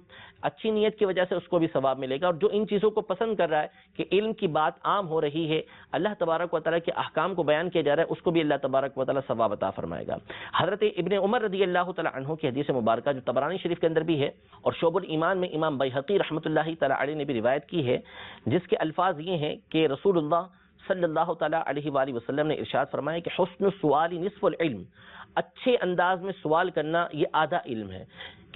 اچھی نیت کی وجہ سے اس کو بھی ثواب ملے گا. اور جو ان چیزوں کو پسند کر رہا ہے کہ علم کی بات عام ہو رہی ہے، اللہ تبارک و تعالیٰ کے احکام کو بیان کیا جا رہا ہے، اس کو بھی اللہ تبارک و تعالیٰ ثواب عطا فرمائے گا. حضرت ابن عمر رضی اللہ تعالیٰ عنہ کی حدیث مبارکہ جو طبرانی شریف کے اندر بھی ہے اور شعب الایمان میں امام بیہقی رحمۃ اللہ تعالیٰ علیہ نے بھی روایت کی ہے، جس کے الفاظ یہ ہیں کہ رسول اللہ صلی اللہ تعالیٰ علیہ وآلہ وسلم نے ارشاد فرمایا کہ حسن السؤال نصف العلم، اچھے انداز میں سوال کرنا یہ آدھا علم ہے.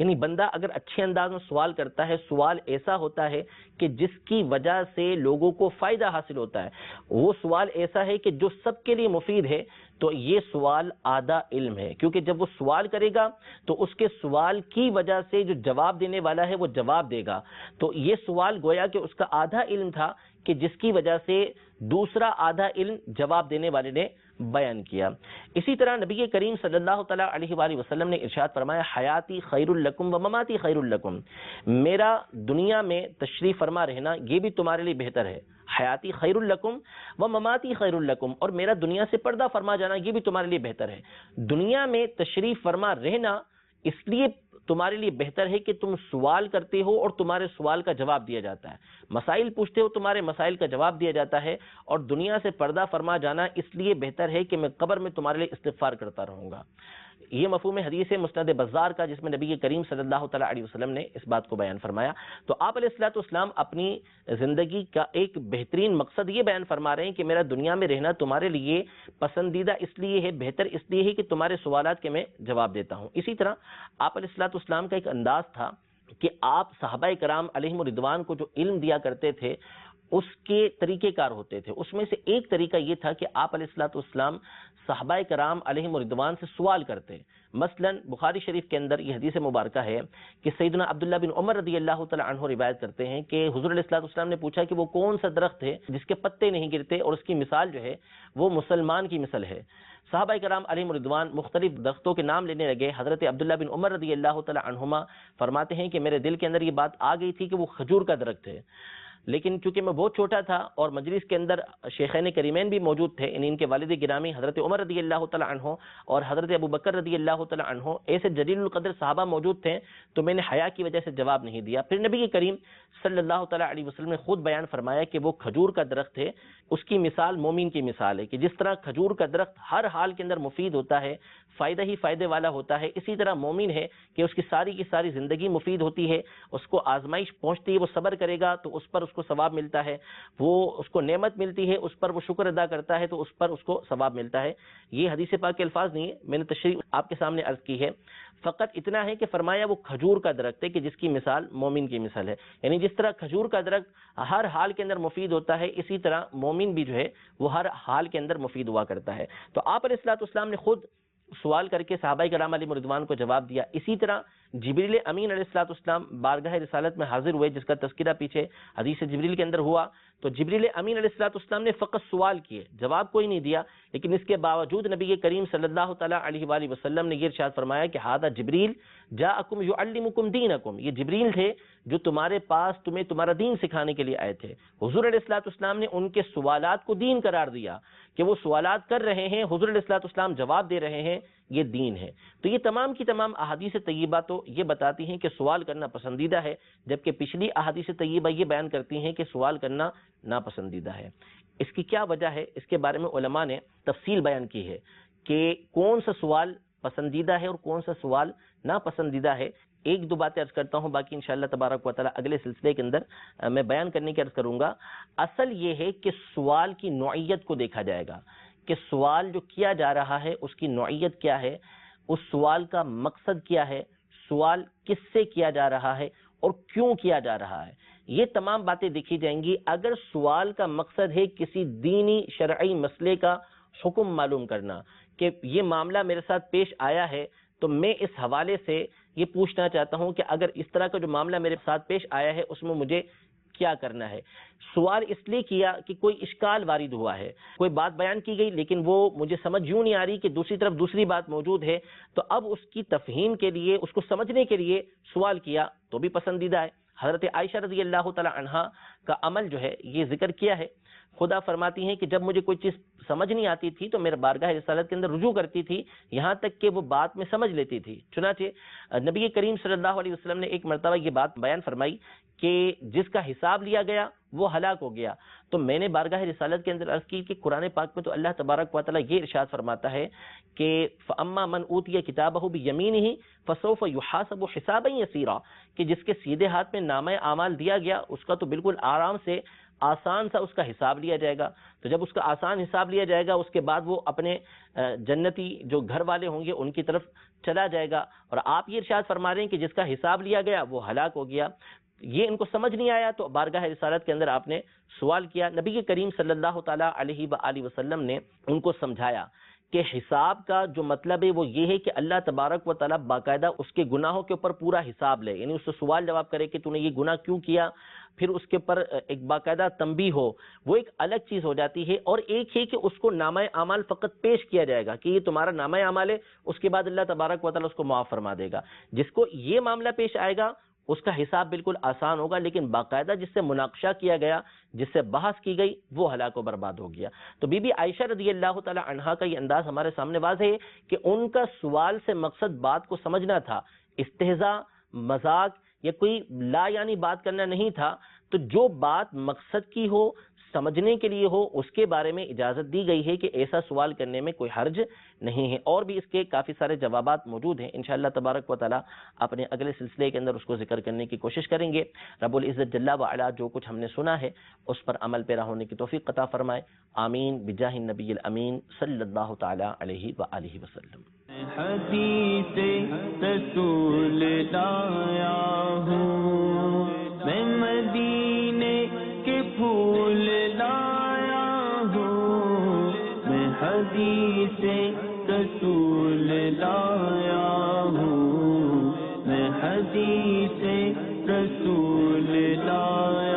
یعنی بندہ اگر اچھے انداز میں سوال کرتا ہے، سوال ایسا ہوتا ہے کہ جس کی وجہ سے لوگوں کو فائدہ حاصل ہوتا ہے، وہ سوال ایسا ہے کہ جو سب کے لیے مفید ہے، تو یہ سوال آدھا علم ہے. کیونکہ جب وہ سوال کرے گا تو اس کے سوال کی وجہ سے جو جواب دینے والا ہے وہ جواب دے گا، تو یہ سوال گویا کہ اس کا آدھا علم تھا کہ جس کی وجہ سے دوسرا آدھا علم جواب دینے والے نے بیان کیا. اسی طرح نبی کریم صلی اللہ تعالیٰ علیہ وآلہ وسلم نے ارشاد فرمایا حیاتی خیر لکم و مماتی خیر لکم، میرا دنیا میں تشریف فرما رہنا یہ بھی تمہارے لیے بہتر ہے. حیاتی خیر لکم و مماتی خیر لکم، اور میرا دنیا سے پردہ فرما جانا یہ بھی تمہارے لیے بہتر ہے. دنیا میں تشریف فرما رہنا اس لیے تمہارے لیے بہتر ہے کہ تم سوال کرتے ہو اور تمہارے سوال کا جواب دیا جاتا ہے، مسائل پوچھتے ہو تمہارے مسائل کا جواب دیا جاتا ہے. اور دنیا سے پردہ فرما جانا اس لیے بہتر ہے کہ میں قبر میں تمہارے لیے استغفار کرتا رہوں گا. یہ مفہوم حدیث مسند بزار کا، جس میں نبی کریم صلی اللہ تعالیٰ علیہ وسلم نے اس بات کو بیان فرمایا. تو آپ علیہ الصلوۃ والسلام اپنی زندگی کا ایک بہترین مقصد یہ بیان فرما رہے ہیں کہ میرا دنیا میں رہنا تمہارے لیے پسندیدہ اس لیے ہے، بہتر اس لیے ہے کہ تمہارے سوالات کے میں جواب دیتا ہوں. اسی طرح آپ علیہ الصلوۃ والسلام کا ایک انداز تھا کہ آپ صحابہ کرام علیہم رضوان کو جو علم دیا کرتے تھے اس کے طریقہ کار ہوتے تھے. اس میں سے ایک طریقہ یہ تھا کہ آپ علیہ الصلوۃ والسلام صحابہ کرام علیہم رضوان سے سوال کرتے. مثلا بخاری شریف کے اندر یہ حدیث مبارکہ ہے کہ سیدنا عبداللہ بن عمر رضی اللہ تعالیٰ عنہ روایت کرتے ہیں کہ حضور علیہ الصلوۃ والسلام نے پوچھا کہ وہ کون سا درخت ہے جس کے پتے نہیں گرتے اور اس کی مثال جو ہے وہ مسلمان کی مثل ہے. صحابہ کرام علیہم رضوان مختلف درختوں کے نام لینے لگے. حضرت عبداللہ بن عمر رضی اللہ تعالیٰ عنہما فرماتے ہیں کہ میرے دل کے اندر یہ بات آ گئی تھی کہ وہ کھجور کا درخت ہے، لیکن چونکہ میں بہت چھوٹا تھا اور مجلس کے اندر شیخین کریمین بھی موجود تھے، ان کے والد گرامی حضرت عمر رضی اللہ تعالیٰ عنہ اور حضرت ابو بکر رضی اللہ تعالیٰ عنہ ایسے جلیل القدر صحابہ موجود تھے، تو میں نے حیا کی وجہ سے جواب نہیں دیا. پھر نبی کریم صلی اللہ تعالیٰ علیہ وسلم نے خود بیان فرمایا کہ وہ کھجور کا درخت ہے، اس کی مثال مومن کی مثال ہے کہ جس طرح کھجور کا درخت ہر حال کے اندر مفید ہوتا ہے، فائدہ ہی فائدے والا ہوتا ہے، اسی طرح مومن ہے کہ اس کی ساری زندگی مفید ہوتی ہے. اس کو آزمائش پہنچتی ہے، وہ صبر کرے گا تو اس پر اس کو ثواب ملتا ہے، وہ اس کو نعمت ملتی ہے اس پر وہ شکر ادا کرتا ہے تو اس پر اس کو ثواب ملتا ہے. یہ حدیث پاک کے الفاظ نہیں ہے، میں نے تشریح آپ کے سامنے عرض کی ہے. فقط اتنا ہے کہ فرمایا وہ کھجور کا درخت ہے کہ جس کی مثال مومن کی مثال ہے. یعنی جس طرح کھجور کا درخت ہر حال کے اندر مفید ہوتا ہے، اسی طرح مومن بھی جو ہے وہ ہر حال کے اندر مفید ہوا کرتا ہے. تو آپ علیہ الصلوۃ والسلام نے خود سوال کر کے صحابہ کرام علیہ رضوان کو جواب دیا. اسی طرح جبریل امین علیہ الصلوۃ والسلام بارگاہ رسالت میں حاضر ہوئے، جس کا تذکرہ پیچھے حدیث جبریل کے اندر ہوا. تو جبریل امین علیہ الصلوۃ والسلام نے فقط سوال کیے، جواب کوئی نہیں دیا، لیکن اس کے باوجود نبی کریم صلی اللہ تعالیٰ علیہ وآلہ وسلم نے یہ ارشاد فرمایا کہ ھذا جبریل جاءکم یعلمکم دینکم، یہ جبریل تھے جو تمہارے پاس تمہیں تمہارا دین سکھانے کے لیے آئے تھے. حضور علیہ الصلوۃ والسلام نے ان کے سوالات کو دین قرار دیا کہ وہ سوالات کر رہے ہیں، حضور علیہ الصلوۃ والسلام جواب دے رہے ہیں، یہ دین ہے. تو یہ تمام کی تمام احادیث طیبہ تو یہ بتاتی ہیں کہ سوال کرنا پسندیدہ ہے، جبکہ پچھلی احادیث طیبہ یہ بیان کرتی ہیں کہ سوال کرنا ناپسندیدہ ہے. اس کی کیا وجہ ہے؟ اس کے بارے میں علماء نے تفصیل بیان کی ہے کہ کون سا سوال پسندیدہ ہے اور کون سا سوال ناپسندیدہ ہے. ایک دو باتیں عرض کرتا ہوں، باقی انشاءاللہ تبارک و تعالی اگلے سلسلے کے اندر میں بیان کرنے کی عرض کروں گا. اصل یہ ہے کہ سوال کی نوعیت کو دیکھا جائے گا کہ سوال جو کیا جا رہا ہے اس کی نوعیت کیا ہے، اس سوال کا مقصد کیا ہے، سوال کس سے کیا جا رہا ہے اور کیوں کیا جا رہا ہے. یہ تمام باتیں دیکھی جائیں گی اگر سوال کا مقصد ہے کسی دینی شرعی مسئلے کا حکم معلوم کرنا کہ یہ معاملہ میرے ساتھ پیش آیا ہے تو میں اس حوالے سے یہ پوچھنا چاہتا ہوں کہ اگر اس طرح کا جو معاملہ میرے ساتھ پیش آیا ہے اس میں مجھے کیا کرنا ہے. سوال اس لیے کیا کہ کوئی اشکال وارد ہوا ہے, کوئی بات بیان کی گئی لیکن وہ مجھے سمجھ یوں نہیں آ رہی کہ دوسری طرف دوسری بات موجود ہے, تو اب اس کی تفہیم کے لیے, اس کو سمجھنے کے لیے سوال کیا تو بھی پسندیدہ ہے. حضرت عائشہ رضی اللہ تعالی عنہا کا عمل جو ہے یہ ذکر کیا ہے. خدا فرماتی ہیں کہ جب مجھے کوئی چیز سمجھ نہیں آتی تھی تو میرے بارگاہ رسالت کے اندر رجوع کرتی تھی یہاں تک کہ وہ بات میں سمجھ لیتی تھی. چنانچہ نبی کریم صلی اللہ علیہ وسلم نے ایک مرتبہ یہ بات بیان فرمائی کہ جس کا حساب لیا گیا وہ ہلاک ہو گیا. تو میں نے بارگاہ رسالت کے اندر عرض کی کہ قرآن پاک میں تو اللہ تبارک و تعالیٰ یہ ارشاد فرماتا ہے کہ فَأَمَّا مَنْ أُوتِيَ كِتَابَهُ بِيَمِينِهِ فَسَوْفَ يُحَاسَبُ حِسَابًا يَسِيرًا, کہ جس کے سیدھے ہاتھ میں نامہ اعمال دیا گیا اس کا تو بالکل آرام سے آسان سا اس کا حساب لیا جائے گا. تو جب اس کا آسان حساب لیا جائے گا اس کے بعد وہ اپنے جنتی جو گھر والے ہوں گے ان کی طرف چلا جائے گا. اور آپ یہ ارشاد فرما رہے ہیں کہ جس کا حساب لیا گیا وہ ہلاک ہو گیا. یہ ان کو سمجھ نہیں آیا تو بارگاہ رسالت کے اندر آپ نے سوال کیا. نبی کریم صلی اللہ تعالیٰ علیہ وآلہ وسلم نے ان کو سمجھایا کہ حساب کا جو مطلب ہے وہ یہ ہے کہ اللہ تبارک و تعالیٰ باقاعدہ اس کے گناہوں کے اوپر پورا حساب لے, یعنی اس سے سوال جواب کرے کہ تو نے یہ گناہ کیوں کیا, پھر اس کے اوپر ایک باقاعدہ تنبیہ ہو, وہ ایک الگ چیز ہو جاتی ہے. اور ایک ہے کہ اس کو نامہ اعمال فقط پیش کیا جائے گا کہ یہ تمہارا نامہ اعمال ہے, اس کے بعد اللہ تبارک و تعالیٰ اس کو معاف فرما دے گا. جس کو یہ معاملہ پیش آئے گا اس کا حساب بالکل آسان ہوگا, لیکن باقاعدہ جس سے مناقشہ کیا گیا, جس سے بحث کی گئی, وہ ہلاک و برباد ہو گیا. تو بی بی عائشہ رضی اللہ تعالی عنہا کا یہ انداز ہمارے سامنے واضح ہے کہ ان کا سوال سے مقصد بات کو سمجھنا تھا, استہزاء, مذاق یا کوئی لا یعنی بات کرنا نہیں تھا. تو جو بات مقصد کی ہو, سمجھنے کے لیے ہو, اس کے بارے میں اجازت دی گئی ہے کہ ایسا سوال کرنے میں کوئی حرج نہیں ہے. اور بھی اس کے کافی سارے جوابات موجود ہیں, انشاءاللہ تبارک و تعالیٰ اپنے اگلے سلسلے کے اندر اس کو ذکر کرنے کی کوشش کریں گے. رب العزت جل و علا جو کچھ ہم نے سنا ہے اس پر عمل پیرا ہونے کی توفیق عطا فرمائے. آمین بجاہ النبی الامین صلی اللہ تعالیٰ علیہ وآلہ وسلم. حدیث رسول لایا ہوں, میں مدینے کے پھول لایا ہوں, میں حدیث رسول لایا ہوں, میں حدیث رسول لایا